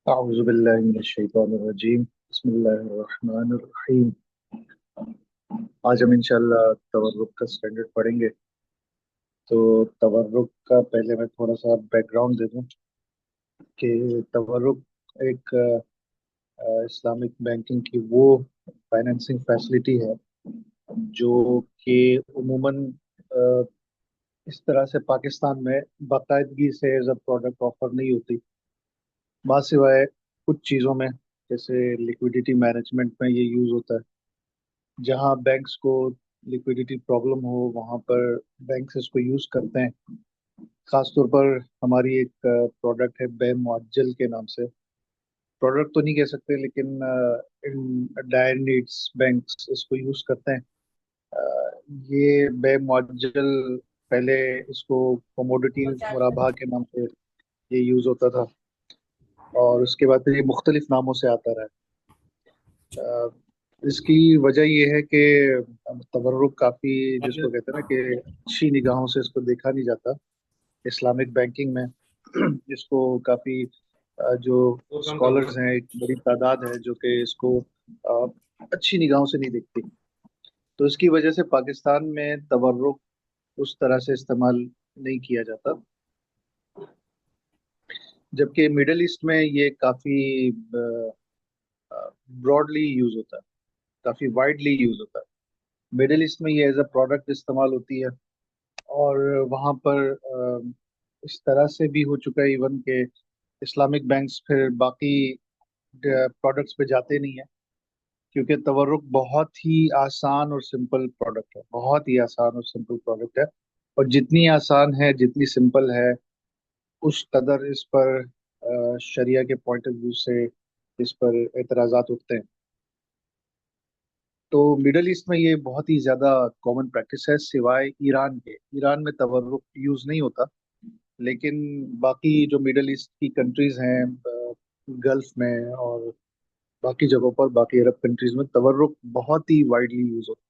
अऊज़ुबिल्लाहिमिनश्शैतानिर्रजीम बिस्मिल्लाहिर्रहमानिर्रहीम। आज हम इंशाल्लाह तवर्रुक का स्टैंडर्ड पढ़ेंगे। तो तवर्रुक का पहले मैं थोड़ा सा बैकग्राउंड दे दूं कि तवर्रुक एक इस्लामिक बैंकिंग की वो फाइनेंसिंग फैसिलिटी है जो कि उमूमन अ, इस तरह से पाकिस्तान में बाकायदगी से एज अ प्रोडक्ट ऑफर नहीं होती, सिवाय कुछ चीज़ों में, जैसे लिक्विडिटी मैनेजमेंट में ये यूज़ होता है। जहाँ बैंक्स को लिक्विडिटी प्रॉब्लम हो वहाँ पर बैंक्स इसको यूज़ करते हैं। खासतौर पर हमारी एक प्रोडक्ट है बे मुअज्जल के नाम से। प्रोडक्ट तो नहीं कह सकते, लेकिन इन डायर नीड्स बैंक्स इसको यूज़ करते हैं। ये बे मुअज्जल पहले इसको कमोडिटी मुराबा के नाम से ये यूज़ होता था, और उसके बाद फिर ये मुख्तलिफ नामों से आता रहा है। इसकी वजह ये है कि तवर्रुक काफ़ी, जिसको कहते हैं ना कि अच्छी निगाहों से इसको देखा नहीं जाता इस्लामिक बैंकिंग में। इसको काफ़ी जो स्कॉलर्स हैं, एक बड़ी तादाद है जो कि इसको अ, अच्छी निगाहों से नहीं देखती। तो इसकी वजह से पाकिस्तान में तवर्रुक उस तरह से इस्तेमाल नहीं किया जाता, जबकि मिडल ईस्ट में ये काफ़ी ब्रॉडली यूज होता है, काफ़ी वाइडली यूज होता है। मिडिल ईस्ट में ये एज अ प्रोडक्ट इस्तेमाल होती है, और वहाँ पर इस तरह से भी हो चुका है इवन के इस्लामिक बैंक्स फिर बाकी प्रोडक्ट्स पे जाते नहीं है, क्योंकि तवर्रुक बहुत ही आसान और सिंपल प्रोडक्ट है, बहुत ही आसान और सिंपल प्रोडक्ट है। और जितनी आसान है, जितनी सिंपल है, उस कदर इस पर शरिया के पॉइंट ऑफ व्यू से इस पर एतराजात उठते हैं। तो मिडल ईस्ट में ये बहुत ही ज्यादा कॉमन प्रैक्टिस है, सिवाय ईरान के। ईरान में तवर्रुक यूज नहीं होता, लेकिन बाकी जो मिडल ईस्ट की कंट्रीज हैं, गल्फ में और बाकी जगहों पर, बाकी अरब कंट्रीज में तवर्रुक बहुत ही वाइडली यूज होता है।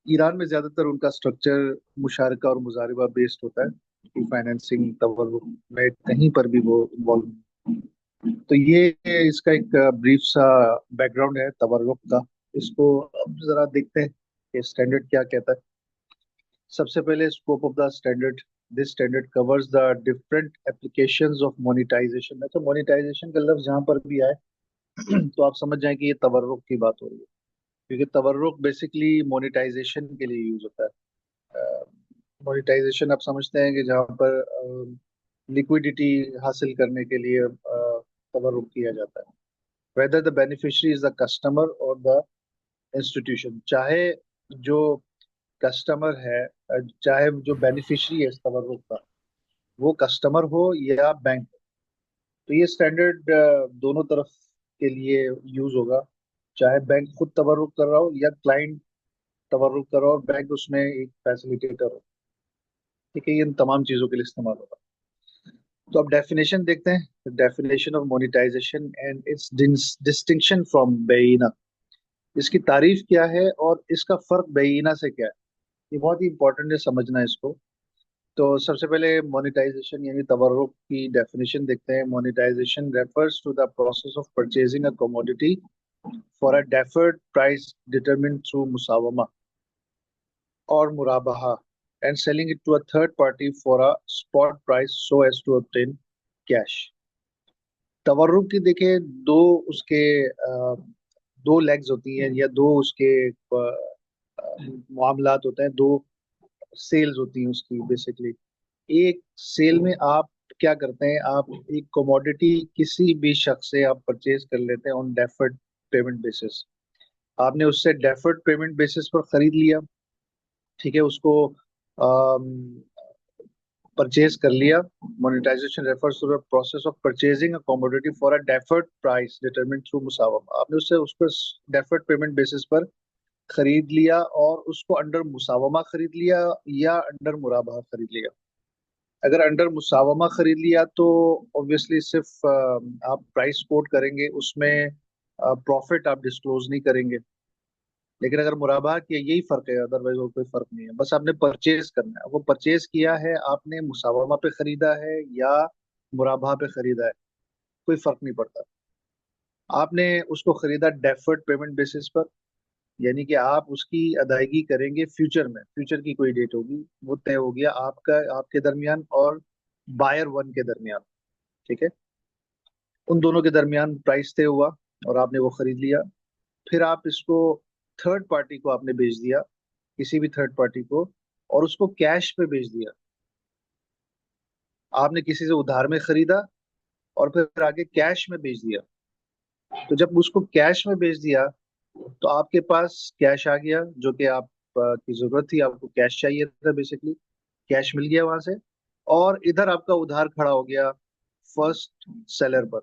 ईरान में ज्यादातर उनका स्ट्रक्चर मुशारका और मुजारिबा बेस्ड होता है, फाइनेंसिंग तवर्रुक में कहीं पर भी वो इन्वॉल्व। तो ये इसका एक ब्रीफ सा बैकग्राउंड है तवर्रुक का। इसको अब जरा देखते हैं कि स्टैंडर्ड क्या कहता है। सबसे पहले scope of the standard. This standard covers the different applications of monetization. तो मोनेटाइजेशन का लफ्ज जहाँ पर भी आए तो आप समझ जाएं कि ये तवर्रुक की बात हो रही है, क्योंकि तवर्रुक बेसिकली मोनेटाइजेशन के लिए यूज होता है। मोनेटाइजेशन आप समझते हैं कि जहाँ पर लिक्विडिटी हासिल करने के लिए तवर्रुक किया जाता है। Whether the beneficiary is the customer और द इंस्टीट्यूशन, चाहे जो कस्टमर है, चाहे जो बेनिफिशियरी है इस तवर्रुक का, वो कस्टमर हो या बैंक। तो ये स्टैंडर्ड दोनों तरफ के लिए यूज होगा, चाहे बैंक खुद तवर्रुक कर रहा हो या क्लाइंट तवर्रुक कर रहा हो और बैंक उसमें एक फैसिलिटेटर हो। ठीक है, ये इन तमाम चीजों के लिए इस्तेमाल होगा। तो अब डेफिनेशन देखते हैं। Definition of monetisation and its distinction from बेइना। इसकी तारीफ क्या है और इसका फर्क बेइना से क्या है, ये बहुत ही इंपॉर्टेंट है समझना इसको। तो सबसे पहले मोनेटाइजेशन यानी तवर्रुक की डेफिनेशन देखते हैं। Monetisation refers to the process of purchasing a commodity for a deferred price determined through मुसावमा और मुराबाहा, and selling it to a third party for a spot price so as to obtain cash. तवर्रुक की देखें, दो उसके दो legs होती हैं, या दो उसके मामलात होते हैं, दो सेल्स होती हैं उसकी बेसिकली। एक सेल में आप क्या करते हैं, आप एक कमोडिटी किसी भी शख्स से आप परचेज कर लेते हैं ऑन डेफर्ड पेमेंट बेसिस। आपने उससे डेफर्ड पेमेंट बेसिस पर खरीद लिया, ठीक है, उसको परचेज कर लिया। Monetisation refers to the process of purchasing a commodity for a deferred price determined through मुसावमा। आपने उससे उस पर डेफर्ड पेमेंट बेसिस पर खरीद लिया, और उसको अंडर मुसावमा खरीद लिया या अंडर मुराबाहा खरीद लिया। अगर अंडर मुसावमा खरीद लिया तो ऑब्वियसली सिर्फ आप प्राइस कोट करेंगे, उसमें प्रॉफिट आप डिस्क्लोज नहीं करेंगे। लेकिन अगर मुराबाहा किया, यही फर्क है, अदरवाइज और कोई फर्क नहीं है। बस आपने परचेज करना है, वो परचेज किया है आपने मुसावमा पे खरीदा है या मुराबाहा पे खरीदा है। कोई फर्क नहीं पड़ता। आपने उसको खरीदा डेफर्ड पेमेंट बेसिस पर, यानी कि आप उसकी अदायगी करेंगे फ्यूचर में, फ्यूचर की कोई डेट होगी, वो तय हो गया आपका, आपके दरमियान और बायर वन के दरमियान। ठीक है, उन दोनों के दरमियान प्राइस तय हुआ और आपने वो खरीद लिया। फिर आप इसको थर्ड पार्टी को आपने बेच दिया, किसी भी थर्ड पार्टी को, और उसको कैश पे बेच दिया। आपने किसी से उधार में खरीदा और फिर आगे कैश में बेच दिया। तो जब उसको कैश में बेच दिया तो आपके पास कैश आ गया, जो कि आप की जरूरत थी, आपको कैश चाहिए था बेसिकली, कैश मिल गया वहां से। और इधर आपका उधार खड़ा हो गया फर्स्ट सेलर पर,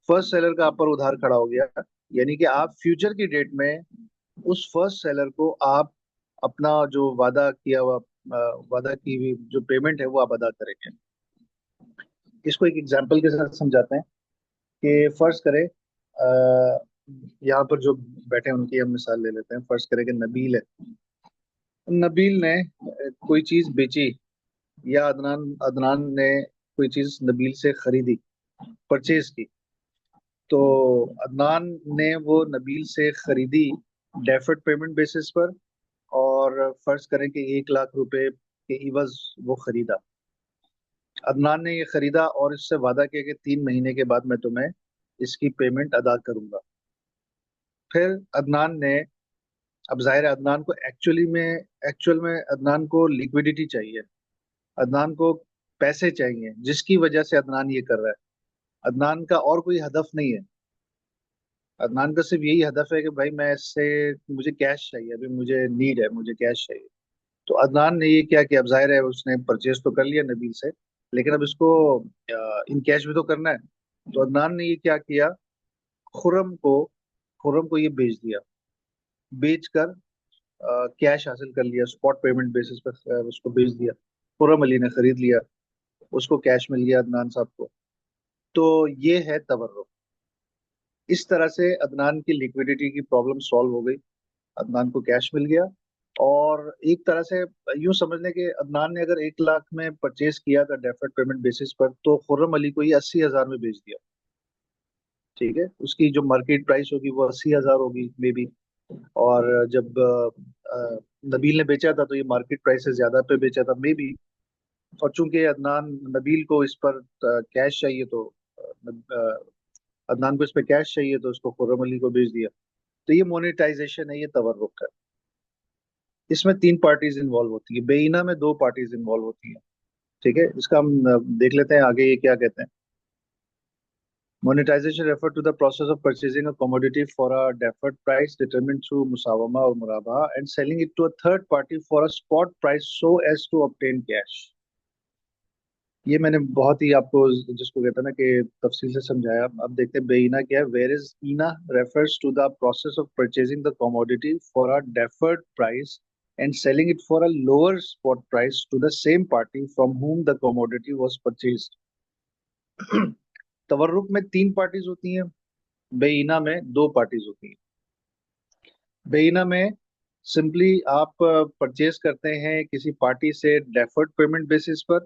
फर्स्ट सेलर का आप पर उधार खड़ा हो गया। यानी कि आप फ्यूचर की डेट में उस फर्स्ट सेलर को आप अपना जो वादा किया हुआ, वादा की हुई जो पेमेंट है वो आप अदा करेंगे। इसको एक एग्जांपल के साथ समझाते हैं कि फर्ज करें, यहाँ पर जो बैठे हैं उनकी हम मिसाल ले लेते हैं। फर्ज करें कि नबील है, नबील ने कोई चीज बेची, या अदनान अदनान ने कोई चीज नबील से खरीदी, परचेज की। तो अदनान ने वो नबील से खरीदी डेफर्ड पेमेंट बेसिस पर, और फर्ज करें कि 1 लाख रुपए के इवज वो खरीदा। अदनान ने ये खरीदा और इससे वादा किया कि 3 महीने के बाद मैं तुम्हें इसकी पेमेंट अदा करूंगा। फिर अदनान ने, अब जाहिर है अदनान को एक्चुअल में अदनान को लिक्विडिटी चाहिए, अदनान को पैसे चाहिए, जिसकी वजह से अदनान ये कर रहा है। अदनान का और कोई हदफ नहीं है, अदनान का सिर्फ यही हदफ है कि भाई मैं इससे, मुझे कैश चाहिए, अभी मुझे नीड है, मुझे कैश चाहिए। तो अदनान ने ये क्या किया, अब जाहिर है उसने परचेज तो कर लिया नबील से, लेकिन अब इसको इन कैश भी तो करना है। तो अदनान ने ये क्या किया, खुर्रम को खुर्रम को ये बेच दिया, बेच कर कैश हासिल कर लिया, स्पॉट पेमेंट बेसिस पर उसको बेच दिया। खुर्रम अली ने खरीद लिया, उसको कैश मिल गया अदनान साहब को। तो ये है तवर्रुक। इस तरह से अदनान की लिक्विडिटी की प्रॉब्लम सॉल्व हो गई, अदनान को कैश मिल गया। और एक तरह से यूं समझ लें कि अदनान ने अगर 1 लाख में परचेज किया था डेफर्ड पेमेंट बेसिस पर, तो खुर्रम अली को ये 80,000 में बेच दिया। ठीक है, उसकी जो मार्केट प्राइस होगी वो 80,000 होगी मे बी। और जब नबील ने बेचा था तो ये मार्केट प्राइस से ज्यादा पे बेचा था मे बी। और चूंकि अदनान, नबील को इस पर कैश चाहिए, तो अदनान को इस पर कैश चाहिए, तो उसको खुर्रम अली को बेच दिया। तो ये मोनेटाइजेशन है, ये तवर्रुक है। इसमें 3 पार्टीज इन्वॉल्व होती है, बेईना में 2 पार्टीज इन्वॉल्व होती है। ठीक है, इसका हम देख लेते हैं आगे ये क्या कहते हैं। Monetization refer to the process of purchasing a commodity for a deferred price determined through musawama or murabaha and selling it to a third party for a spot price so as to obtain cash। ये मैंने बहुत ही आपको, जिसको कहते हैं ना कि तफसील से समझाया। अब देखते हैं बेईना क्या है। वेयर इज ईना refers to the process of purchasing the commodity for a deferred price and selling it for a lower spot price to the same party from whom the commodity was purchased। तवर्रुक में 3 parties होती हैं, बेईना में 2 parties होती हैं। बेईना में simply आप purchase करते हैं किसी पार्टी से डेफर्ड पेमेंट बेसिस पर,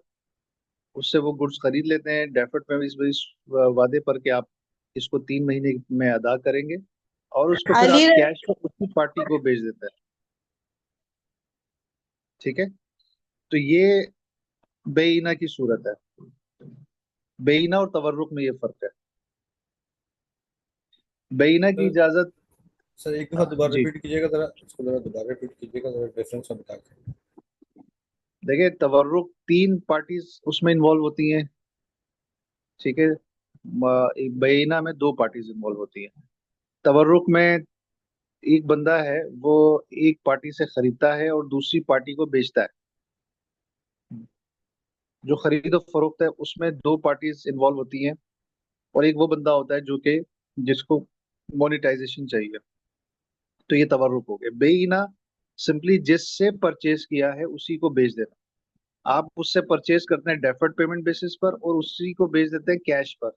उससे वो गुड्स खरीद लेते हैं डेफर्ड पेमेंट बेसिस, वादे पर कि आप इसको 3 महीने में अदा करेंगे, और उसको फिर अली आप कैश में उसी पार्टी को बेच देते हैं। ठीक है, तो ये बेईना की सूरत है। बेईना और तवर्रुक में ये फर्क है। बेईना की सर इजाजत, सर एक दफा दोबारा जी रिपीट कीजिएगा जरा, इसको जरा दोबारा रिपीट कीजिएगा, जरा डिफरेंस में बता के। देखिए, तवर्रुक 3 पार्टीज उसमें इन्वॉल्व होती हैं। ठीक है, एक बेईना में 2 पार्टीज इन्वॉल्व होती हैं। तवर्रुक में एक बंदा है, वो एक पार्टी से खरीदता है और दूसरी पार्टी को बेचता है। जो खरीदो फरोख्त है उसमें 2 पार्टीज इन्वॉल्व होती हैं, और एक वो बंदा होता है जो कि जिसको मोनेटाइजेशन चाहिए। तो ये तवर्रुक हो गया। बेईना सिंपली जिससे परचेज किया है उसी को बेच देना। आप उससे परचेज करते हैं डेफर्ड पेमेंट बेसिस पर और उसी को बेच देते हैं कैश पर।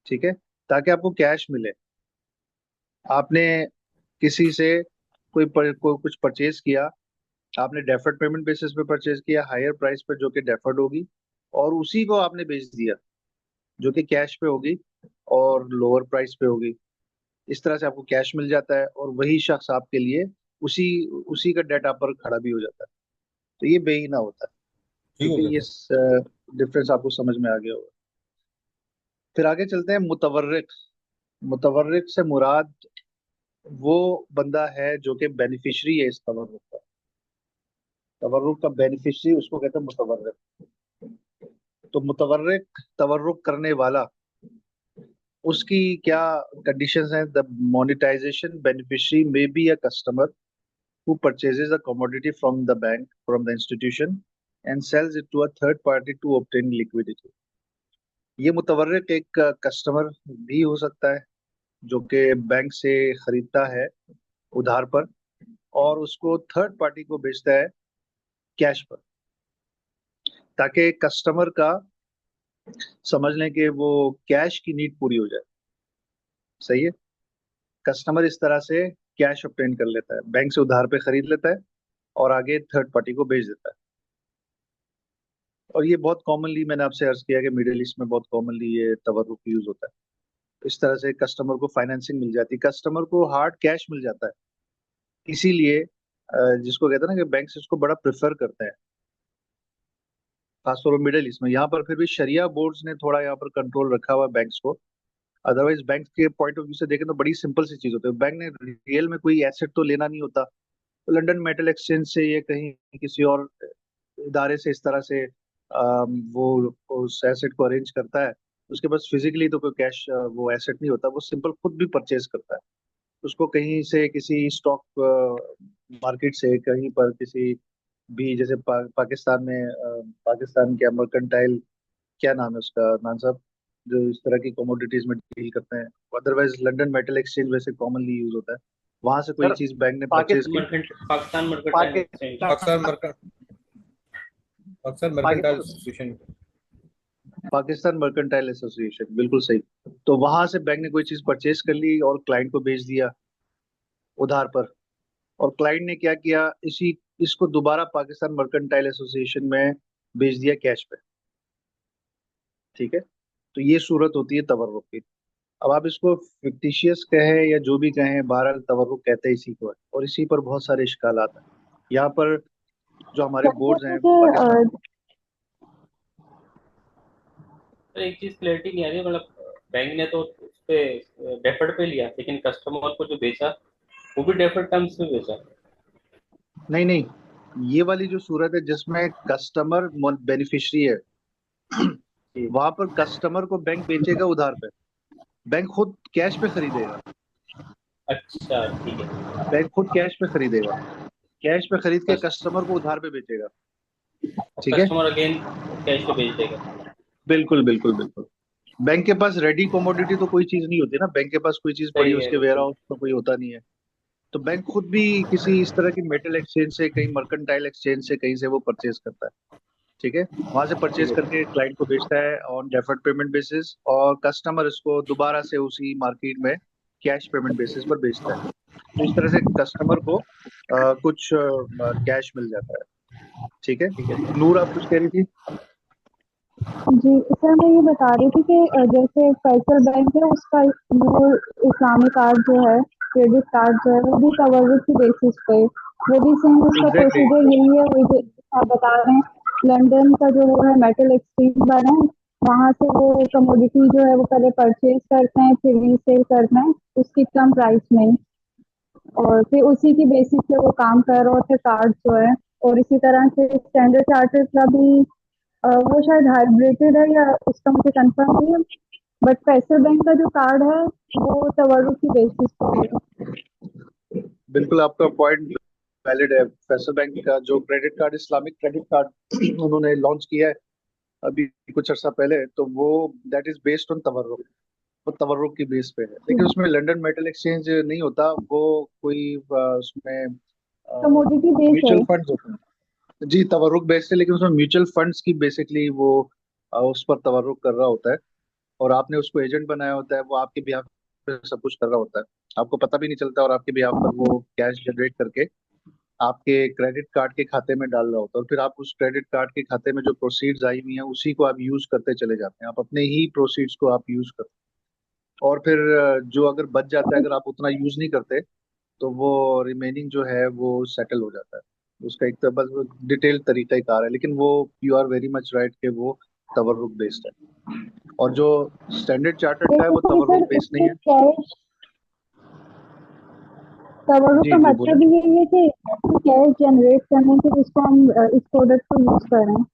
ठीक है, ताकि आपको कैश मिले। आपने किसी से कोई कुछ परचेज किया, आपने डेफर्ड पेमेंट बेसिस पे परचेज किया हायर प्राइस पे, जो कि डेफर्ड होगी, और उसी को आपने बेच दिया। जो कि कैश पे होगी और लोअर प्राइस पे होगी। इस तरह से आपको कैश मिल जाता है और वही शख्स आपके लिए उसी उसी का डाटा पर खड़ा भी हो जाता है। तो ये बेईना होता है। ठीक ठीक हो है, गया ये सर। डिफरेंस आपको समझ में आ गया होगा। फिर आगे चलते हैं मुतवर्रिक। मुतवर्रिक से मुराद वो बंदा है जो कि बेनिफिशियरी है इस तवर्रुक का। तवर्रुक का बेनिफिशियरी उसको कहते हैं मुतवर्रिक। तो मुतवर्रिक तवर्रुक करने वाला, उसकी क्या कंडीशंस हैं? The monetization beneficiary may be a customer who purchases a commodity from the bank, from the institution, and sells it to a third party to obtain liquidity. ये मुतवर्रिक एक कस्टमर भी हो सकता है जो कि बैंक से खरीदता है उधार पर और उसको थर्ड पार्टी को बेचता है कैश पर, ताकि कस्टमर का समझ लें कि वो कैश की नीड पूरी हो जाए। सही है। कस्टमर इस तरह से कैश ऑब्टेन कर लेता है, बैंक से उधार पे खरीद लेता है और आगे थर्ड पार्टी को बेच देता है। और ये बहुत कॉमनली, मैंने आपसे अर्ज किया कि मिडिल ईस्ट में बहुत कॉमनली ये तवर्रुक यूज होता है। इस तरह से कस्टमर को फाइनेंसिंग मिल जाती है, कस्टमर को हार्ड कैश मिल जाता है। इसीलिए जिसको कहते हैं ना कि बैंक से उसको बड़ा प्रेफर करते हैं, खासतौर पर मिडिल ईस्ट में। यहाँ पर फिर भी शरिया बोर्ड्स ने थोड़ा यहाँ पर कंट्रोल रखा हुआ है बैंक्स को। अदरवाइज बैंक के पॉइंट ऑफ व्यू से देखें तो बड़ी सिंपल सी चीज होती है, बैंक ने रियल में कोई एसेट तो लेना नहीं होता। तो लंदन मेटल एक्सचेंज से ये कहीं किसी और इदारे से इस तरह से वो उस एसेट को अरेंज करता है। उसके पास फिजिकली तो कोई कैश वो एसेट नहीं होता, वो सिंपल खुद भी परचेज करता है। उसको कहीं से किसी स्टॉक मार्केट से कहीं पर किसी भी, जैसे पाकिस्तान में पाकिस्तान के मर्केंटाइल, क्या नाम है उसका नाम साहब, जो इस तरह की कमोडिटीज में डील करते हैं। अदरवाइज लंदन मेटल एक्सचेंज वैसे कॉमनली यूज होता है। वहां से कोई सर चीज बैंक ने परचेज की। Pakistan Mercantile Exchange. Pakistan Pakistan Merc Pakistan Mercantile Association. Pakistan Mercantile Association, बिल्कुल सही। तो वहां से बैंक ने कोई चीज परचेज कर ली और क्लाइंट को बेच दिया उधार पर। और क्लाइंट ने क्या किया, इसी इसको दोबारा पाकिस्तान मर्केंटाइल एसोसिएशन में बेच दिया कैश पे। ठीक है। तो ये सूरत होती है तवर्रुक की। अब आप इसको फिक्टिशियस कहें या जो भी कहें, बहरहाल तवर्रुक कहते हैं इसी को है। और इसी पर बहुत सारे इश्कालात हैं यहाँ पर। जो हमारे सर ये बोर्ड्स हैं मुझे पाकिस्तान। तो एक चीज क्लैरिटी नहीं आ रही, मतलब बैंक ने तो उस पे डेफर्ड पे लिया, लेकिन कस्टमर को जो बेचा वो भी डेफर्ड टर्म्स में बेचा। नहीं नहीं, ये वाली जो सूरत है जिसमें कस्टमर बेनिफिशियरी है, जी। वहां पर कस्टमर को बैंक बेचेगा उधार पे, बैंक खुद कैश पे खरीदेगा। अच्छा ठीक है। बैंक खुद कैश पे खरीदेगा, कैश पे खरीद के कस, कस्टमर को उधार पे बेचेगा। और ठीक है। कस्टमर अगेन कैश पे बेच देगा। बिल्कुल बिल्कुल बिल्कुल। बैंक के पास रेडी कमोडिटी तो कोई चीज नहीं होती ना, बैंक के पास कोई चीज पड़ी है सही है उसके वेयर बिल्कुल। हाउस तो कोई होता नहीं है। तो बैंक खुद भी किसी इस तरह की मेटल एक्सचेंज से, कहीं मर्केंटाइल एक्सचेंज से कहीं से वो परचेज करता है। ठीक है। वहां से ठीक परचेज है। करके क्लाइंट को बेचता है ऑन डेफर्ड पेमेंट बेसिस, और कस्टमर इसको दोबारा से उसी मार्केट में कैश पेमेंट बेसिस पर बेचता है। तो इस तरह से कस्टमर को कुछ कैश मिल जाता है। ठीक है। ठीक है। नूर, आप कुछ कह रही थी? जी सर मैं ये बता रही थी कि जैसे फैसल बैंक है उसका वो इस्लामी कार्ड जो है, क्रेडिट कार्ड जो है वो भी तवर्रुक की बेसिस पे, वो भी सेम उसका एग्जैक्टली। प्रोसीजर यही है वही जो आप बता रहे हैं। लंदन का जो वो है मेटल एक्सचेंज बना है, वहाँ से वो कमोडिटी जो है वो पहले परचेज करते हैं फिर रीसेल करते हैं उसकी कम प्राइस में, और फिर उसी की बेसिस पे वो काम कर रहे होते कार्ड जो है। और इसी तरह से स्टैंडर्ड चार्टर्ड का भी वो शायद हाइब्रिडेड है या उसका मुझे कंफर्म नहीं है, बट फैसल बैंक का जो कार्ड है वो तवर्रुक की बेसिस पर है। बिल्कुल आपका पॉइंट वैलिड है। फैसल बैंक का जो credit card, Islamic credit card उन्होंने लॉन्च किया है अभी कुछ अर्सा पहले, तो वो दैट इज बेस्ड ऑन तवर्रुक। वो तवर्रुक की बेस पे है, लेकिन उसमें लंदन मेटल एक्सचेंज नहीं होता। वो कोई उसमें कमोडिटी बेस है। म्यूचुअल फंड्स होते हैं। जी, तवर्रुक बेस्ड है, लेकिन उसमें म्यूचुअल फंड्स की बेसिकली वो उस पर तवर्रुक कर रहा होता है। और आपने उसको एजेंट बनाया होता है, वो आपके बिहाफ पे सब कुछ कर रहा होता है, आपको पता भी नहीं चलता, और आपके बिहाफ पर वो कैश जनरेट करके आपके क्रेडिट कार्ड के खाते में डाल रहा होता है, और फिर आप उस क्रेडिट कार्ड के खाते में जो प्रोसीड्स आई हुई हैं उसी को आप यूज करते चले जाते हैं, आप अपने ही प्रोसीड्स को आप यूज करते हैं। और फिर जो अगर बच जाता है, अगर आप उतना यूज नहीं करते, तो वो रिमेनिंग जो है वो सेटल हो जाता है। उसका एक तो बस डिटेल तरीका कार है, लेकिन वो you are very much right कि वो तवर्रुक बेस्ड है। और जो स्टैंडर्ड चार्टर्ड का है वो बेसिकली तवर्रुक सर बेस्ड नहीं इससे है। कैश तवरक जी का जी बोले। मतलब यही है कि कैश जनरेट करने के लिए इसको हम इस प्रोडक्ट को यूज कर रहे हैं।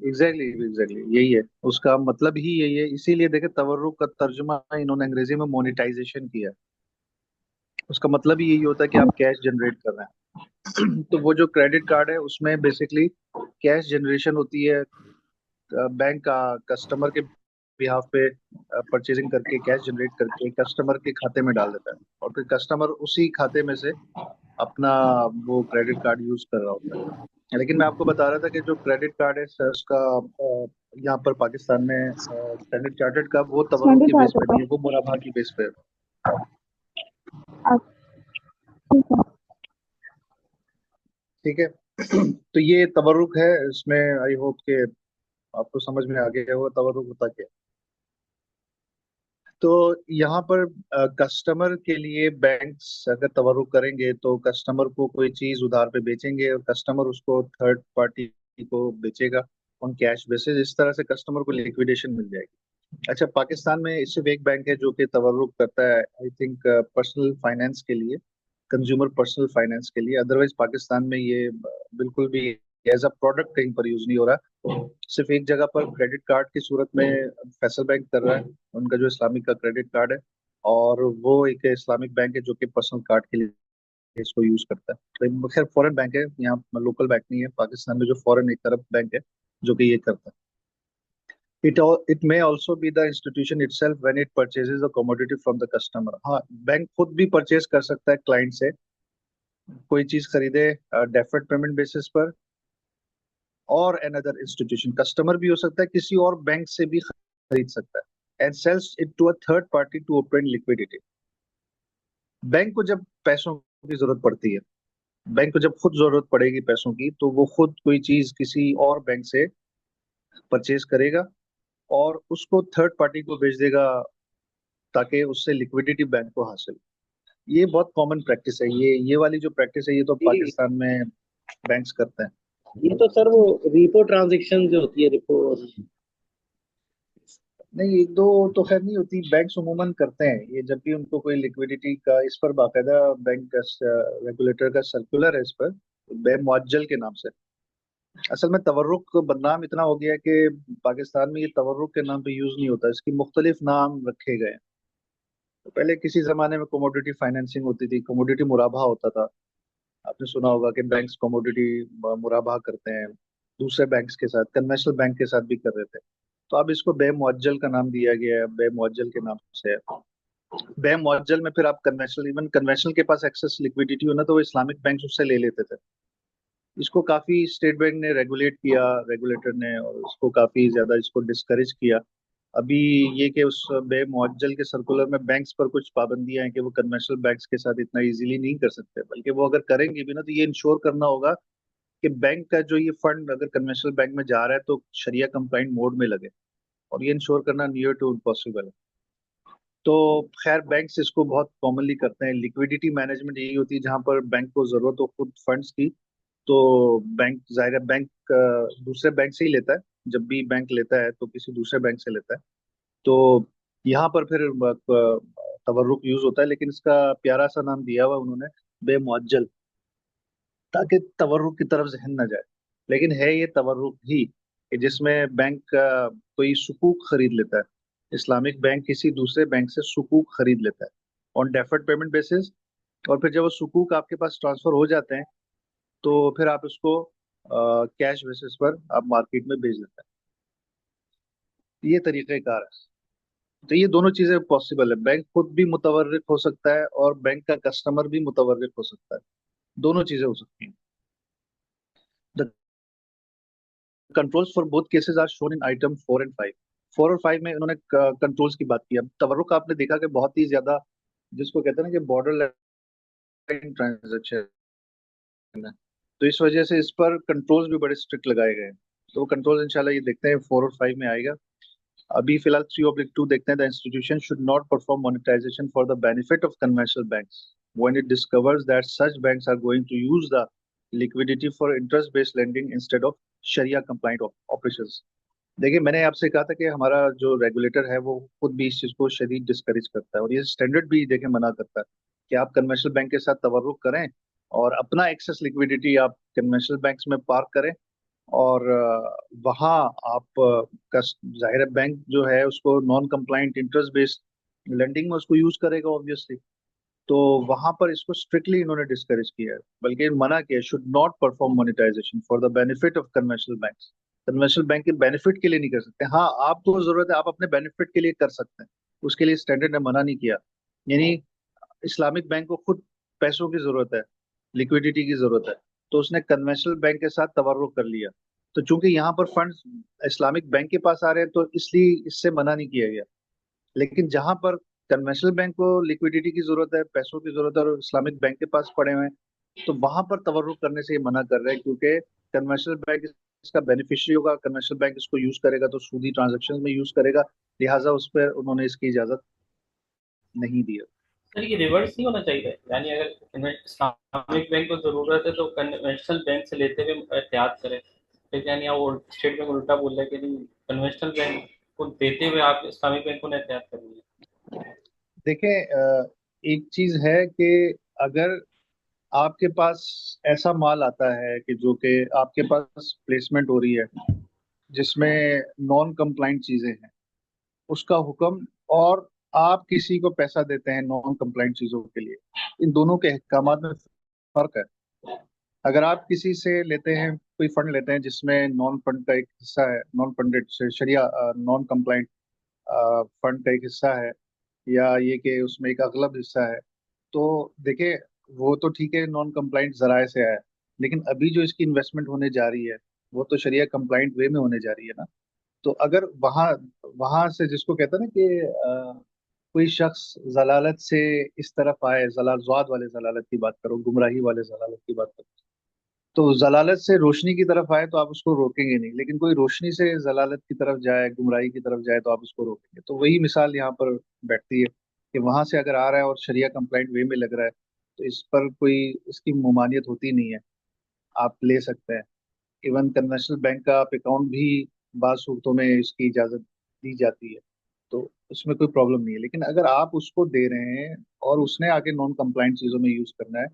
एग्जैक्टली यही है, उसका मतलब ही यही है। इसीलिए देखे तवर्रुक का तर्जुमा इन्होंने अंग्रेजी में मोनेटाइजेशन किया है। उसका मतलब ही यही होता है कि आप कैश जनरेट कर रहे हैं। तो वो जो क्रेडिट कार्ड है उसमें बेसिकली कैश जनरेशन होती है। बैंक का कस्टमर के बिहाफ पे परचेजिंग करके कैश जनरेट करके कस्टमर के खाते में डाल देता है, और फिर कस्टमर उसी खाते में से अपना वो क्रेडिट कार्ड यूज कर रहा होता है। लेकिन मैं आपको बता रहा था कि जो क्रेडिट कार्ड है सर, उसका यहाँ पर पाकिस्तान में स्टैंडर्ड चार्टर्ड का वो तवरुक स्टैंडर्ड की बेस पे चार्टर नहीं का। है, वो मुराबाह की बेस पे है। अच्छा, ठीक है। ठीक है। तो ये तवरुक है, इसमें आई होप के आपको समझ में आ गया होगा तवरुक होता क्या है। तो यहाँ पर कस्टमर के लिए बैंक्स अगर तवरुक करेंगे तो कस्टमर को कोई चीज उधार पे बेचेंगे, और कस्टमर उसको थर्ड पार्टी को बेचेगा ऑन कैश बेसिस। इस तरह से कस्टमर को लिक्विडेशन मिल जाएगी। अच्छा, पाकिस्तान में सिर्फ एक बैंक है जो कि तवरुक करता है, आई थिंक पर्सनल फाइनेंस के लिए, कंज्यूमर पर्सनल फाइनेंस के लिए। अदरवाइज पाकिस्तान में ये बिल्कुल भी एज अ प्रोडक्ट कहीं पर यूज नहीं हो रहा। सिर्फ एक जगह पर क्रेडिट कार्ड की सूरत में फैसल बैंक कर रहा है, उनका जो इस्लामिक का क्रेडिट कार्ड है, और वो एक इस्लामिक बैंक है जो कि पर्सनल कार्ड के लिए इसको यूज करता है। तो खैर फॉरेन बैंक है, यहाँ लोकल बैंक नहीं है पाकिस्तान में, जो फॉरेन एक तरफ बैंक है जो कि ये करता है। It may also be the institution itself when it purchases a commodity from the customer। हाँ, बैंक खुद भी परचेज कर सकता है क्लाइंट से, कोई चीज खरीदे डेफर्ड पेमेंट बेसिस पर, और अनदर इंस्टीट्यूशन कस्टमर भी हो सकता है, किसी और बैंक से भी खरीद सकता है, and sells it to a third party to open liquidity. Bank को जब पैसों की जरूरत पड़ती है, बैंक को जब खुद जरूरत पड़ेगी पैसों की, तो वो खुद कोई चीज किसी और बैंक से परचेज करेगा और उसको थर्ड पार्टी को बेच देगा, ताकि उससे लिक्विडिटी बैंक को हासिल। ये बहुत कॉमन प्रैक्टिस है, ये वाली जो प्रैक्टिस है ये तो जी, पाकिस्तान में बैंक्स करते हैं। ये तो सर वो रिपो ट्रांजेक्शन जो होती है रिपो। नहीं, एक दो तो खैर नहीं होती, बैंक्स उमूमन करते हैं ये, जब भी उनको कोई लिक्विडिटी का, इस पर बाकायदा बैंक का रेगुलेटर का सर्कुलर है इस पर, बे मुअज्जल के नाम से। असल में तवर्रुक बदनाम इतना हो गया है कि पाकिस्तान में ये तवर्रुक के नाम पे यूज नहीं होता, इसकी मुख्तलिफ नाम रखे गए हैं। तो पहले किसी जमाने में कमोडिटी फाइनेंसिंग होती थी, कमोडिटी मुराबा होता था। आपने सुना होगा कि बैंक्स कमोडिटी मुराबा करते हैं दूसरे बैंक्स के साथ, कन्वेंशनल बैंक के साथ भी कर रहे थे। तो अब इसको बे मुअज्जल का नाम दिया गया है, बे मुअज्जल के नाम से है। बे मुअज्जल में फिर आप कन्वेंशनल, इवन कन्वेंशनल के पास एक्सेस लिक्विडिटी हो ना, तो वो इस्लामिक बैंक उससे ले लेते थे। इसको काफी स्टेट बैंक ने रेगुलेट किया, रेगुलेटर ने, और इसको काफी ज्यादा इसको डिस्करेज किया। अभी ये कि उस बे मुअज्जल के सर्कुलर में बैंक्स पर कुछ पाबंदियां हैं कि वो कन्वेंशनल बैंक्स के साथ इतना इजीली नहीं कर सकते, बल्कि वो अगर करेंगे भी ना, तो ये इंश्योर करना होगा कि बैंक का जो ये फंड अगर कन्वेंशनल बैंक में जा रहा है तो शरिया कंप्लाइंट मोड में लगे, और ये इंश्योर करना नियर टू इम्पॉसिबल है। तो खैर बैंक्स इसको बहुत कॉमनली करते हैं। लिक्विडिटी मैनेजमेंट यही होती है जहां पर बैंक को जरूरत हो खुद फंड्स की, तो बैंक, जाहिर है बैंक दूसरे बैंक से ही लेता है। जब भी बैंक लेता है तो किसी दूसरे बैंक से लेता है। तो यहाँ पर फिर तवर्रुक यूज होता है, लेकिन इसका प्यारा सा नाम दिया हुआ उन्होंने, बेमुअज्जल, ताकि तवर्रुक की तरफ जहन न जाए। लेकिन है ये तवर्रुक ही कि जिसमें बैंक कोई सुकूक खरीद लेता है, इस्लामिक बैंक किसी दूसरे बैंक से सुकूक खरीद लेता है ऑन डेफर्ड पेमेंट बेसिस, और फिर जब वो सुकूक आपके पास ट्रांसफर हो जाते हैं तो फिर आप उसको कैश बेसिस पर आप मार्केट में बेच देते हैं। ये तरीक़ेकार है। तो ये दोनों चीजें पॉसिबल है, बैंक खुद भी मुतवर्रिक हो सकता है और बैंक का कस्टमर भी मुतवर्रिक हो सकता है, दोनों चीजें हो सकती हैं। The controls for both cases are shown in item 4 and 5। 4 और 5 में उन्होंने कंट्रोल्स की बात की। अब तवर्रुक आपने देखा कि बहुत ही ज्यादा, जिसको कहते हैं ना कि बॉर्डर लाइन ट्रांजेक्शन, है। तो इस वजह से इस पर कंट्रोल्स भी बड़े स्ट्रिक्ट लगाए गए हैं। तो कंट्रोल्स इंशाल्लाह ये देखते हैं 4 और 5 में आएगा। अभी फिलहाल 3/2 देखते हैं। The institution should not perform monetization for the benefit of conventional banks when it discovers that such banks are going to use the liquidity for interest based lending instead of sharia compliant operations. देखिए, मैंने आपसे कहा था कि हमारा जो regulator है वो खुद भी इस चीज को शदीद डिस्करेज करता है, और ये स्टैंडर्ड भी देखे मना करता है कि आप कन्वेंशनल बैंक के साथ तवर्रुक करें और अपना एक्सेस लिक्विडिटी आप कन्वेंशनल बैंक्स में पार्क करें, और वहाँ आप का जाहिर है बैंक जो है उसको non compliant interest based lending में उसको यूज करेगा ऑब्वियसली। तो वहां पर इसको स्ट्रिक्टली इन्होंने डिस्करेज किया है, बल्कि मना किया, should not perform monetization for the benefit of conventional banks. Conventional bank के बेनिफिट के लिए नहीं कर सकते। हाँ, आपको जरूरत है आप अपने बेनिफिट के लिए कर सकते हैं, उसके लिए स्टैंडर्ड ने मना नहीं किया। यानी इस्लामिक बैंक को खुद पैसों की जरूरत है, लिक्विडिटी की जरूरत है, तो उसने कन्वेंशनल बैंक के साथ तवर्रुक कर लिया। तो चूंकि यहाँ पर फंड्स इस्लामिक बैंक के पास आ रहे हैं तो इसलिए इससे मना नहीं किया गया। लेकिन जहां पर कन्वेंशनल बैंक को लिक्विडिटी की जरूरत है, पैसों की जरूरत है, और इस्लामिक बैंक के पास पड़े हुए हैं, तो वहां पर तवर्रुक करने से ये मना कर रहे हैं, क्योंकि कन्वेंशनल बैंक इसका बेनिफिशियरी होगा, कन्वेंशनल बैंक इसको यूज करेगा तो सूदी ट्रांजेक्शन में यूज करेगा, लिहाजा उस पर उन्होंने इसकी इजाजत नहीं दी है। सर ये रिवर्स नहीं होना चाहिए, यानी अगर इस्लामिक बैंक को जरूरत है तो कन्वेंशनल बैंक से लेते हुए एहतियात करें, फिर यानी आप स्टेट बैंक उल्टा बोल रहे हैं कि नहीं, कन्वेंशनल बैंक को देते हुए आप इस्लामिक बैंक को एहतियात करनी है। देखें, एक चीज है कि अगर आपके पास ऐसा माल आता है कि जो कि आपके पास प्लेसमेंट हो रही है जिसमें नॉन कंप्लाइंट चीजें हैं, उसका हुक्म, और आप किसी को पैसा देते हैं नॉन कंप्लाइंट चीजों के लिए, इन दोनों के अहकामात में फर्क है। अगर आप किसी से लेते हैं, कोई फंड लेते हैं जिसमें नॉन फंड का एक हिस्सा है, नॉन फंडेड शरिया नॉन कंप्लाइंट फंड का एक हिस्सा है, या ये कि उसमें एक अगलब हिस्सा है, तो देखिए वो तो ठीक है, नॉन कंप्लाइंट जराए से आया है, लेकिन अभी जो इसकी इन्वेस्टमेंट होने जा रही है वो तो शरिया कंप्लाइंट वे में होने जा रही है ना। तो अगर वहां वहां से जिसको कहते हैं ना कि कोई शख्स जलालत से इस तरफ आए, जलालत वाले जलालत की बात करो, गुमराही वाले जलालत की बात करो, तो जलालत से रोशनी की तरफ आए तो आप उसको रोकेंगे नहीं, लेकिन कोई रोशनी से जलालत की तरफ जाए, गुमराही की तरफ जाए, तो आप उसको रोकेंगे। तो वही मिसाल यहाँ पर बैठती है कि वहां से अगर आ रहा है और शरिया कंप्लाइंट वे में लग रहा है तो इस पर कोई इसकी ममानियत होती नहीं है, आप ले सकते हैं। इवन कन्वेंशनल बैंक का आप अकाउंट भी बाज सूरतों में इसकी इजाजत दी जाती है, तो उसमें कोई प्रॉब्लम नहीं है। लेकिन अगर आप उसको दे रहे हैं और उसने आगे नॉन कंप्लाइंट चीजों में यूज करना है,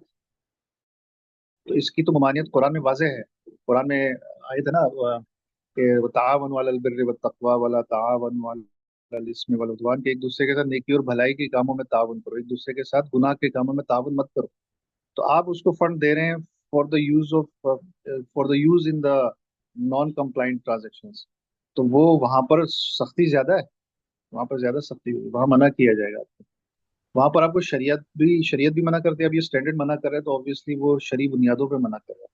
तो इसकी तो ममानियत कुरान में वाज़ेह है। कुरान में आयत है ना, कि तावन वालल बिर्रि वत तक़वा वला तावन वालल इस्मि वल उद्वान, के एक दूसरे के साथ नेकी और भलाई के कामों में तावन करो, एक दूसरे के साथ गुनाह के कामों में तावन मत करो। तो आप उसको फंड दे रहे हैं for the use in the non compliant transactions, तो वो वहां पर सख्ती ज्यादा है, वहां पर ज्यादा सख्ती होगी, वहां मना किया जाएगा। वहां पर आपको शरीयत भी मना करती है। अब ये स्टैंडर्ड मना कर रहा है तो ऑब्वियसली वो शरई बुनियादों पे मना कर रहा है,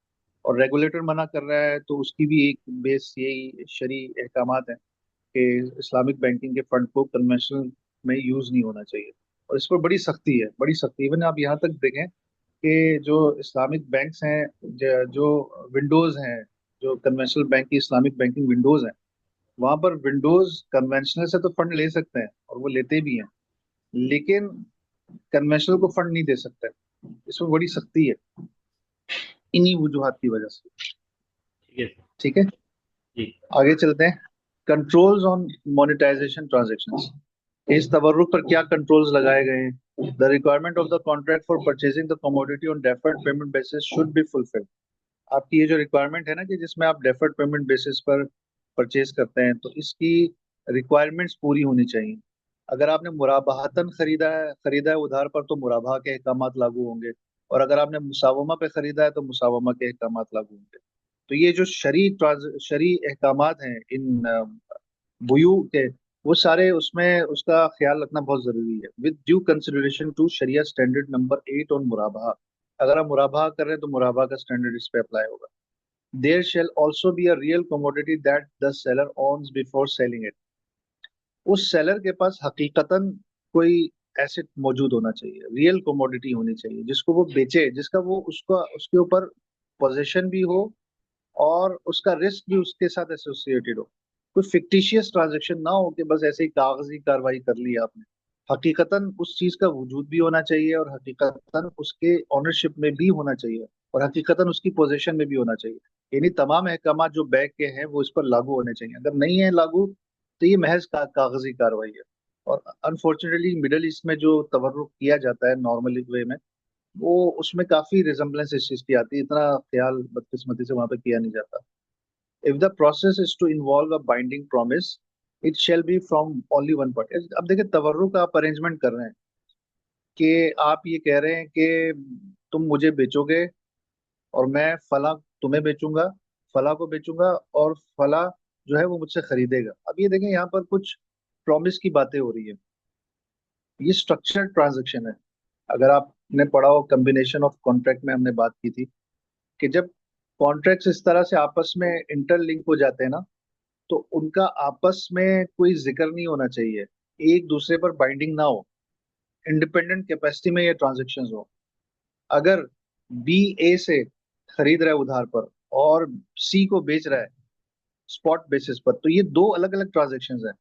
और रेगुलेटर मना कर रहा है तो उसकी भी एक बेस यही शरई अहकामात है कि इस्लामिक बैंकिंग के फंड को कन्वेंशनल में यूज नहीं होना चाहिए, और इस पर बड़ी सख्ती है, बड़ी सख्ती। इवन आप यहाँ तक देखें कि जो इस्लामिक बैंक्स हैं, जो विंडोज हैं, जो कन्वेंशनल बैंक की इस्लामिक बैंकिंग विंडोज हैं, वहां पर विंडोज कन्वेंशनल से तो फंड ले सकते हैं और वो लेते भी हैं, लेकिन कन्वेंशनल को फंड नहीं दे सकते। इसमें बड़ी सख्ती है इन्हीं वजूहात की वजह से। ठीक है सर। ठीक है, जी। आगे चलते हैं। कंट्रोल्स ऑन मोनेटाइजेशन ट्रांजेक्शंस, इस तवर्रुक पर क्या कंट्रोल्स लगाए गए हैं? The requirement of the contract for purchasing the commodity on deferred payment basis should be fulfilled. आपकी ये जो रिक्वायरमेंट है ना कि जिसमें आप डेफर्ड पेमेंट बेसिस पर परचेज करते हैं, तो इसकी रिक्वायरमेंट्स पूरी होनी चाहिए। अगर आपने मुराबाहतन खरीदा है उधार पर, तो मुराबाह के अहकामात लागू होंगे, और अगर आपने मुसावमा पे खरीदा है तो मुसावमा के अहकामात लागू होंगे। तो ये जो शरी अहकामात हैं इन बुयू के, वो सारे उसमें उसका ख्याल रखना बहुत जरूरी है, विद ड्यू कंसिडरेशन टू शरिया स्टैंडर्ड नंबर 8 ऑन मुराबाह। अगर आप मुराबाह कर रहे हैं तो मुराबाह का स्टैंडर्ड इस पे अप्लाई होगा। There shall also be a real commodity that the seller owns before selling it. उस सेलर के पास हकीकतन कोई एसेट मौजूद होना चाहिए, रियल कमोडिटी होनी चाहिए जिसको वो बेचे, जिसका वो उसका उसके ऊपर पोजीशन भी हो और उसका रिस्क भी उसके साथ एसोसिएटेड हो। कोई फिक्टिशियस ट्रांजैक्शन ना हो कि बस ऐसे ही कागजी कार्रवाई कर ली आपने। हकीकतन उस चीज का वजूद भी होना चाहिए और हकीकतन उसके ऑनरशिप में भी होना चाहिए और हकीकतन उसकी पोजीशन में भी होना चाहिए। यानी तमाम अहकाम जो बैंक के हैं वो इस पर लागू होने चाहिए। अगर नहीं है लागू तो ये महज कागजी कार्रवाई है। और अनफॉर्चुनेटली मिडल ईस्ट में जो तवर्रुक किया जाता है नॉर्मली वे में, वो उसमें काफी रिजेम्बलेंस इस चीज की आती है। इतना ख्याल बदकिस्मती से वहां पे किया नहीं जाता। If the process is to involve a binding promise, it shall be from only one party. अब देखिए तवर्रुक आप अरेंजमेंट कर रहे हैं कि आप ये कह रहे हैं कि तुम मुझे बेचोगे और मैं फला तुम्हें बेचूंगा, फला को बेचूंगा और फला जो है वो मुझसे खरीदेगा। अब ये देखें यहाँ पर कुछ प्रॉमिस की बातें हो रही है। ये स्ट्रक्चर्ड ट्रांजेक्शन है। अगर आपने पढ़ा हो कम्बिनेशन ऑफ कॉन्ट्रैक्ट में हमने बात की थी कि जब कॉन्ट्रैक्ट्स इस तरह से आपस में इंटरलिंक हो जाते हैं ना, तो उनका आपस में कोई जिक्र नहीं होना चाहिए, एक दूसरे पर बाइंडिंग ना हो, इंडिपेंडेंट कैपेसिटी में ये ट्रांजेक्शन्स हो। अगर बी ए से खरीद रहा है उधार पर और सी को बेच रहा है स्पॉट बेसिस पर, तो ये दो अलग अलग ट्रांजेक्शन्स हैं।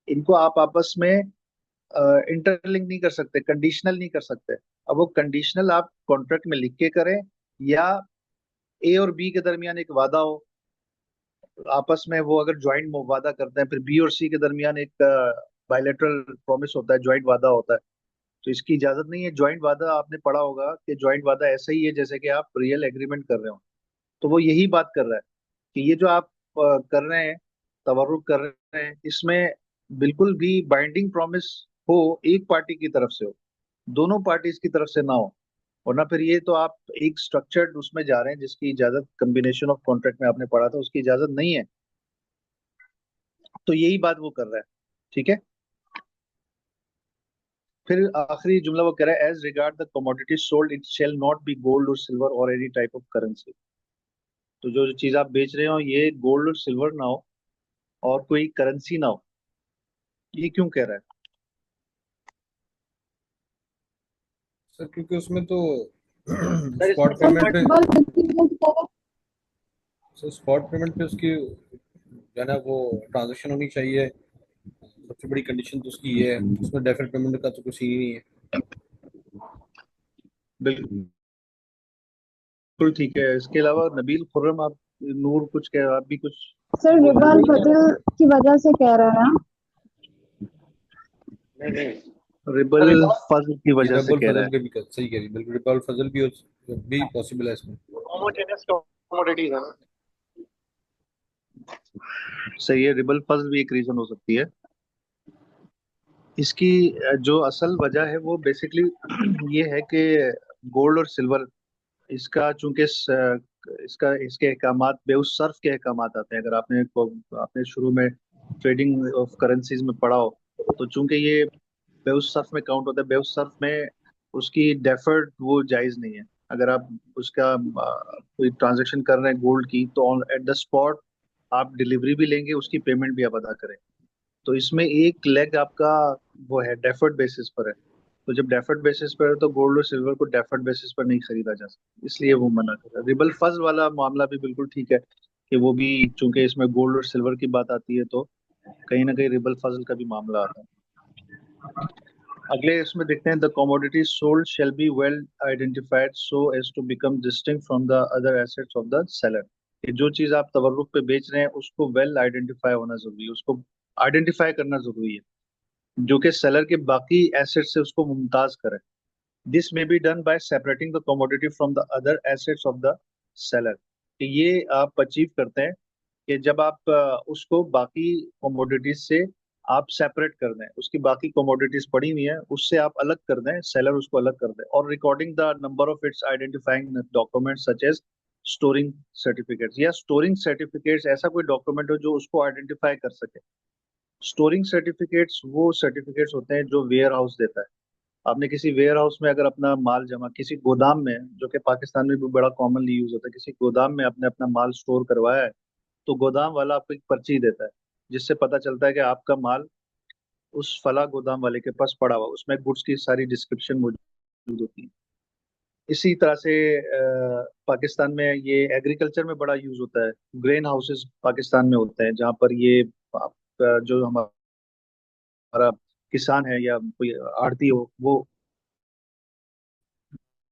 इनको आप आपस में इंटरलिंक नहीं कर सकते, कंडीशनल नहीं कर सकते। अब वो कंडीशनल आप कॉन्ट्रैक्ट में लिख के करें या ए और बी के दरमियान एक वादा हो आपस में, वो अगर ज्वाइंट वादा करते हैं, फिर बी और सी के दरमियान एक बायलेटरल प्रॉमिस होता है, ज्वाइंट वादा होता है। तो इसकी इजाजत नहीं है। ज्वाइंट वादा आपने पढ़ा होगा कि ज्वाइंट वादा ऐसा ही है जैसे कि आप रियल एग्रीमेंट कर रहे हो। तो वो यही बात कर रहा है कि ये जो आप कर रहे हैं, तवर्रुक कर रहे हैं, इसमें बिल्कुल भी बाइंडिंग प्रॉमिस हो एक पार्टी की तरफ से हो, दोनों पार्टीज की तरफ से ना हो। वरना फिर ये तो आप एक स्ट्रक्चर्ड उसमें जा रहे हैं जिसकी इजाजत कम्बिनेशन ऑफ कॉन्ट्रैक्ट में आपने पढ़ा था उसकी इजाजत नहीं है। तो यही बात वो कर रहा है। ठीक है। फिर आखिरी जुमला वो कह रहा है as regard the commodity sold it shall not be gold और सिल्वर और एनी टाइप ऑफ करेंसी। तो जो जो चीज आप बेच रहे हो ये गोल्ड और सिल्वर ना हो और कोई करेंसी ना हो। ये क्यों कह रहा है? सर क्योंकि उसमें तो सर इसमें स्पॉट पेमेंट पे, बल सर स्पॉट पेमेंट पे उसकी जो है ना वो ट्रांजेक्शन होनी चाहिए। सबसे बड़ी कंडीशन तो उसकी ये है, उसमें डेफिनेट पेमेंट का तो कुछ ही नहीं है। बिल्कुल ठीक है। इसके अलावा नबील खुर्रम, आप नूर कुछ कह, आप भी कुछ सर बोलना रिबल चाहेंगे? फजल की वजह से कह रहे हैं ना। नहीं नहीं, रिबल फजल की ये वजह से रब्बुल कह रहा फजल है। के भी सही कह रही, बिल्कुल रब्बुल फजल भी पॉसिबल है इसमें। होमोजेनियस कमोडिटीज है ना। सही है, रिबल फजल भी एक रीजन हो सकती है। इसकी जो असल वजह है वो बेसिकली ये है कि गोल्ड और सिल्वर, इसका चूंकि इसका इसके अहकामात बेउस सर्फ के अहकामात आते हैं। अगर आपने शुरू में ट्रेडिंग ऑफ करेंसीज में पढ़ा हो, तो चूंकि ये बेउस सर्फ में काउंट होता है, बेउस सर्फ में उसकी डेफर्ड वो जायज नहीं है। अगर आप उसका कोई ट्रांजेक्शन कर रहे हैं गोल्ड की, तो एट द स्पॉट आप डिलीवरी भी लेंगे, उसकी पेमेंट भी आप अदा करें। तो इसमें एक लेग आपका वो है डेफर्ड बेसिस पर है। तो जब डेफर्ड बेसिस पर है तो गोल्ड और सिल्वर को डेफर्ड बेसिस पर नहीं खरीदा जा सकता, इसलिए वो मना कर रहा है। रिबल फज वाला मामला भी बिल्कुल ठीक है कि वो भी चूंकि इसमें गोल्ड और सिल्वर की बात आती है, तो कहीं ना कहीं रिबल फजल का भी मामला आता है। अगले इसमें देखते हैं the commodity sold shall be well identified so as to become distinct from the other assets of the seller. कि जो चीज आप तवर्रुक पे बेच रहे हैं उसको वेल आइडेंटिफाई होना जरूरी है, उसको आइडेंटिफाई करना जरूरी है जो कि सेलर के बाकी एसेट से उसको मुमताज करे। This may be done by separating the commodity from the other assets of the seller. कि ये आप अचीव करते हैं कि जब आप उसको बाकी कमोडिटीज से आप सेपरेट कर दें, उसकी बाकी कमोडिटीज पड़ी हुई है उससे आप अलग कर दें, सेलर उसको अलग कर दे। और recording the number of its identifying document such as storing certificates, या स्टोरिंग सर्टिफिकेट्स ऐसा कोई डॉक्यूमेंट हो जो उसको आइडेंटिफाई कर सके। स्टोरिंग सर्टिफिकेट्स वो सर्टिफिकेट्स होते हैं जो वेयर हाउस देता है। आपने किसी वेयर हाउस में अगर अपना माल जमा, किसी गोदाम में, जो कि पाकिस्तान में भी बड़ा कॉमनली यूज होता है, किसी गोदाम में आपने अपना माल स्टोर करवाया है, तो गोदाम वाला आपको एक पर्ची देता है जिससे पता चलता है कि आपका माल उस फला गोदाम वाले के पास पड़ा हुआ, उसमें गुड्स की सारी डिस्क्रिप्शन मौजूद होती है। इसी तरह से पाकिस्तान में ये एग्रीकल्चर में बड़ा यूज होता है। ग्रेन हाउसेस पाकिस्तान में होते हैं जहाँ पर ये जो हमारा किसान है या कोई आड़ती हो, वो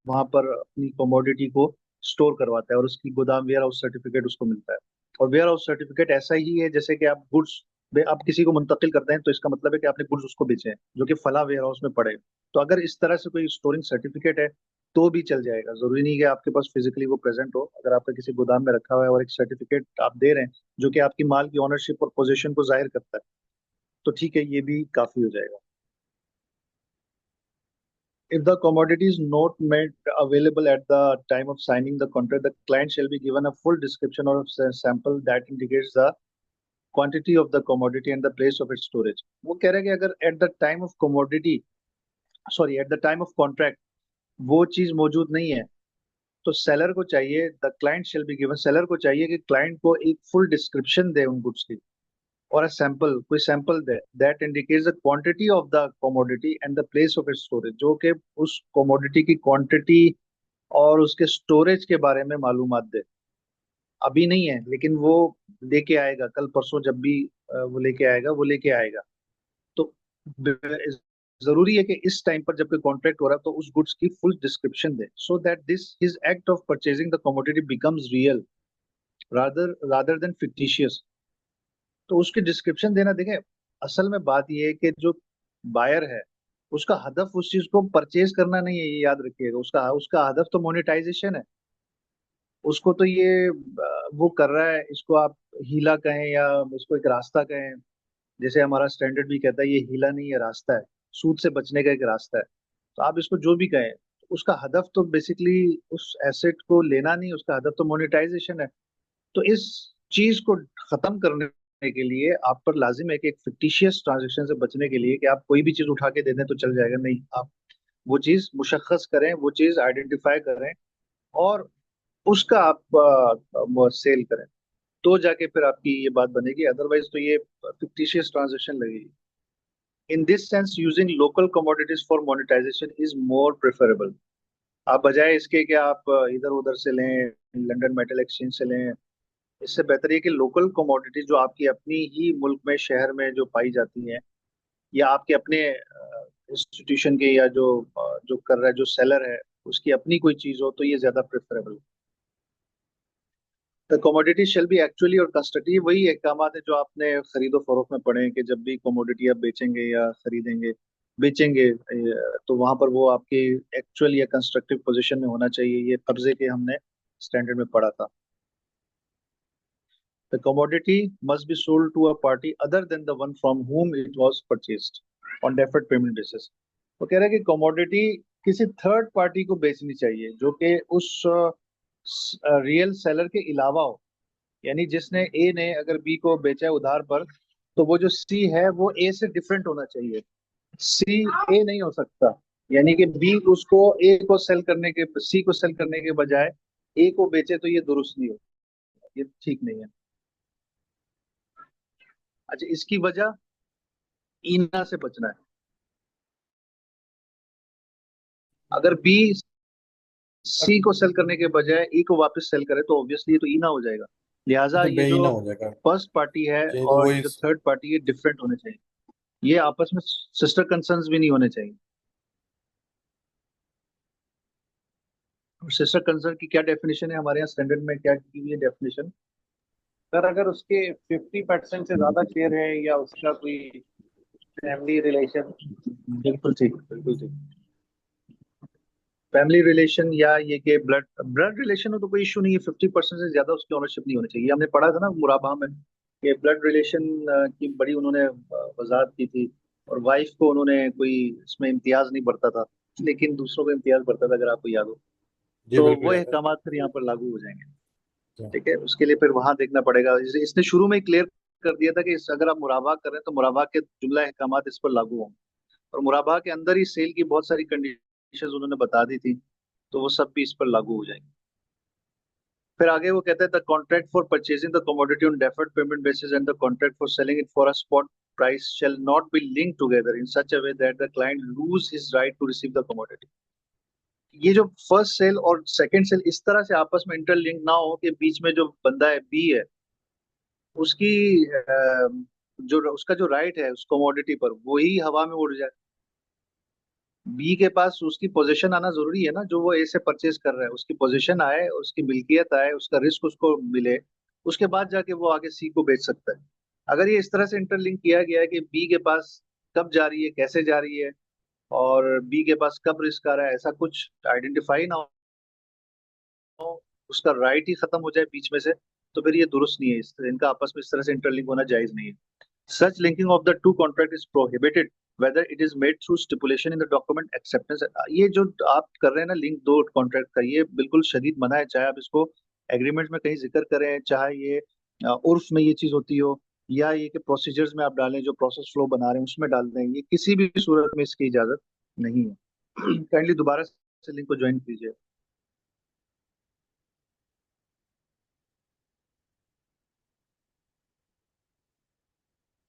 वहां पर अपनी कमोडिटी को स्टोर करवाता है और उसकी गोदाम वेयर हाउस सर्टिफिकेट उसको मिलता है। और वेयर हाउस सर्टिफिकेट ऐसा ही है जैसे कि आप गुड्स आप किसी को मुंतकिल करते हैं, तो इसका मतलब है कि आपने गुड्स उसको बेचे हैं जो कि फला वेयर हाउस में पड़े। तो अगर इस तरह से कोई स्टोरिंग सर्टिफिकेट है तो भी चल जाएगा, जरूरी नहीं कि आपके पास फिजिकली वो प्रेजेंट हो। अगर आपका किसी गोदाम में रखा हुआ है और एक सर्टिफिकेट आप दे रहे हैं जो कि आपकी माल की ऑनरशिप और पोजीशन को जाहिर करता है, तो ठीक है, ये भी काफी हो जाएगा। If the commodity is not made available at the time of signing the contract, the client shall be given a full description or sample that indicates the quantity of the commodity and the place of its storage. वो कह रहा है कि अगर at the time of commodity, sorry, at the time of contract वो चीज मौजूद नहीं है, तो सेलर को चाहिए, the client shall be given, seller को चाहिए कि क्लाइंट को एक फुल डिस्क्रिप्शन दे उन गुड्स की और अ सैंपल, कोई sample they that indicates the quantity of the commodity and the place of its storage, जो कि उस कमोडिटी की क्वांटिटी और उसके स्टोरेज के बारे में मालूमात दे। अभी नहीं है लेकिन वो लेके आएगा, कल परसों जब भी वो लेके आएगा, वो लेके आएगा। तो जरूरी है कि इस टाइम पर जब कोई कॉन्ट्रैक्ट हो रहा है तो उस गुड्स की full description they, so that this his act of purchasing the commodity becomes real rather rather than fictitious. तो उसकी डिस्क्रिप्शन देना, देखें असल में बात यह है कि जो बायर है उसका हदफ उस चीज को परचेज करना नहीं है, ये याद रखिएगा। उसका उसका हदफ तो मोनेटाइजेशन है। उसको तो ये वो कर रहा है, इसको आप हीला कहें या इसको एक रास्ता कहें, जैसे हमारा स्टैंडर्ड भी कहता है ये हीला नहीं है, रास्ता है, सूद से बचने का एक रास्ता है। तो आप इसको जो भी कहें, उसका हदफ तो बेसिकली उस एसेट को लेना नहीं, उसका हदफ तो मोनेटाइजेशन है। तो इस चीज को खत्म करने के लिए आप पर लाजिम है कि एक फिक्टिशियस ट्रांजेक्शन से बचने के लिए कि आप कोई भी चीज उठा के दे दें तो चल जाएगा, नहीं, आप वो चीज मुशख्खस करें, वो चीज आइडेंटिफाई करें और उसका आप सेल करें, तो जाके फिर आपकी ये बात बनेगी। अदरवाइज तो ये फिक्टिशियस ट्रांजेक्शन लगेगी। In this sense using local commodities for monetisation is more preferable. आप बजाय इसके कि आप इधर उधर से लें, लंदन मेटल एक्सचेंज से लें, इससे बेहतर है कि लोकल कमोडिटी जो आपकी अपनी ही मुल्क में, शहर में जो पाई जाती हैं, या आपके अपने इंस्टीट्यूशन के, या जो कर रहा है, जो सेलर है, उसकी अपनी कोई चीज हो, तो ये ज्यादा preferable. The commodity shall be actually और कंस्ट्रक्टिव, वही अहकाम है जो आपने खरीदो फरोख्त में पढ़े हैं कि जब भी कमोडिटी आप बेचेंगे या खरीदेंगे, बेचेंगे, तो वहां पर वो आपके एक्चुअल या कंस्ट्रक्टिव पोजीशन में होना चाहिए। ये कब्जे के हमने स्टैंडर्ड में पढ़ा था। The commodity must be sold to a party other than the one from whom it was purchased on deferred payment basis. वो कह रहा है कि कमोडिटी किसी थर्ड पार्टी को बेचनी चाहिए जो कि उस रियल सेलर के अलावा हो। यानी जिसने ए ने अगर बी को बेचा है उधार पर, तो वो जो सी है वो ए से डिफरेंट होना चाहिए। सी ए नहीं हो सकता, यानी कि बी उसको ए को सेल करने के, सी को सेल करने के बजाय ए को बेचे, तो ये दुरुस्त नहीं हो, ये ठीक नहीं है। अच्छा, इसकी वजह ईना से बचना है। अगर बी सी को सेल करने के बजाय ई को वापस सेल करे तो ऑब्वियसली ये तो ईना हो जाएगा। लिहाजा तो ये बेईना जो हो जाएगा। फर्स्ट पार्टी है चाहिए तो और वही ये जो थर्ड पार्टी है, डिफरेंट होने चाहिए। ये आपस में सिस्टर कंसर्न्स भी नहीं होने चाहिए। सिस्टर कंसर्न की क्या डेफिनेशन है हमारे यहाँ स्टैंडर्ड में, क्या की हुई है डेफिनेशन? सर अगर उसके 50% से ज्यादा शेयर है या उसका कोई फैमिली रिलेशन। बिल्कुल ठीक, बिल्कुल ठीक। फैमिली रिलेशन या ये कि ब्लड ब्लड रिलेशन हो तो कोई इशू नहीं है, 50% से ज्यादा उसकी ऑनरशिप नहीं होनी चाहिए। हमने पढ़ा था ना मुराबा में कि ब्लड रिलेशन की बड़ी उन्होंने वजाहत की थी, और वाइफ को उन्होंने कोई इसमें इम्तियाज नहीं बरता था, लेकिन दूसरों को इम्तियाज बरता था, अगर आपको याद हो। जी तो बिल्कुल वो याद है। अहकाम फिर यहाँ पर लागू हो जाएंगे। अच्छा। ठीक है, उसके लिए फिर वहां देखना पड़ेगा। इसने शुरू में क्लियर कर दिया था कि अगर आप मुराबा करें तो मुराबा के जुमला अहकाम इस पर लागू होंगे, और मुराबा के अंदर ही सेल की बहुत सारी कंडीशन उन्होंने बता दी थी, तो वो सब भी इस पर लागू हो जाएंगे। फिर आगे वो कहते हैं the contract for purchasing the commodity on deferred payment basis and the contract for selling it for a spot price shall not be linked together in such a way that the client lose his right to receive the commodity. ये जो first cell और second cell इस तरह से आपस में interlink ना हो कि बीच में जो बंदा है बी है उसकी जो उसका जो राइट है उस कमोडिटी पर वही हवा में उड़ जाए। बी के पास उसकी पोजीशन आना जरूरी है ना, जो वो ए से परचेज कर रहा है उसकी पोजीशन आए, उसकी मिल्कियत आए, उसका रिस्क उसको मिले, उसके बाद जाके वो आगे सी को बेच सकता है। अगर ये इस तरह से इंटरलिंक किया गया है कि बी के पास कब जा रही है, कैसे जा रही है, और बी के पास कब रिस्क आ रहा है, ऐसा कुछ आइडेंटिफाई ना हो, उसका राइट ही खत्म हो जाए बीच में से, तो फिर ये दुरुस्त नहीं है। इनका आपस में इस तरह से इंटरलिंक होना जायज नहीं है। Such linking of the two contract is prohibited whether it is made through stipulation in the document acceptance। ये जो आप कर रहे हैं ना लिंक दो कॉन्ट्रैक्ट का, ये बिल्कुल शदीद मना है। चाहे आप इसको एग्रीमेंट में कहीं जिक्र करें, चाहे ये उर्फ में ये चीज होती हो, या ये कि प्रोसीजर्स में आप डालें, जो प्रोसेस फ्लो बना रहे हैं उसमें डाल दें, ये किसी भी सूरत में इसकी इजाजत नहीं है। काइंडली दोबारा से लिंक को ज्वाइन कीजिए।